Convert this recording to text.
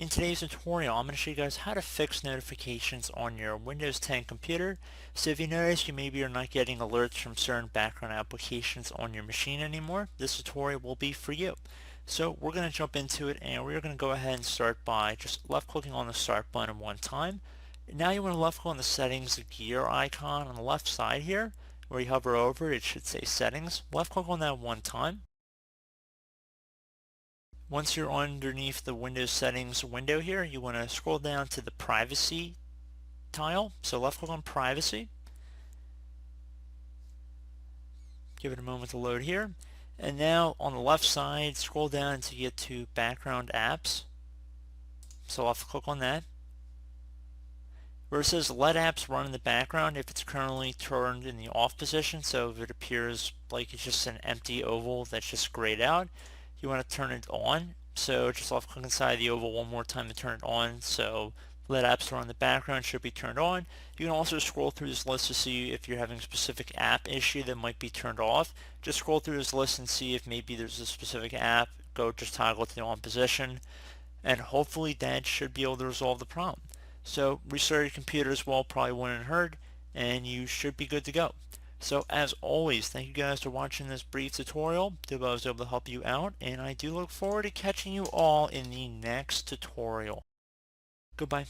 In today's tutorial, I'm going to show you guys how to fix notifications on your Windows 10 computer. So if you notice you maybe are not getting alerts from certain background applications on your machine anymore, this tutorial will be for you. So we're going to jump into it, and we're going to go ahead and start by just left clicking on the start button one time. Now you want to left click on the settings gear icon on the left side here. Where you hover over it should say settings. Left click on that one time. Once you're underneath the Windows settings window here, you want to scroll down to the privacy tile. So left click on privacy. Give it a moment to load here. And now on the left side, scroll down until you get to background apps. So left click on that. Where it says let apps run in the background, if it's currently turned in the off position, so if it appears like it's just an empty oval that's just grayed out, you want to turn it on. So just left click inside the oval one more time to turn it on. So let apps run in the background should be turned on. You can also scroll through this list to see if you're having a specific app issue that might be turned off. Just scroll through this list and see if maybe there's a specific app. Go just toggle to the on position, and hopefully that should be able to resolve the problem. So restart your computer as well, probably wouldn't hurt, and you should be good to go. So as always, thank you guys for watching this brief tutorial. I hope I was able to help you out, and I do look forward to catching you all in the next tutorial. Goodbye.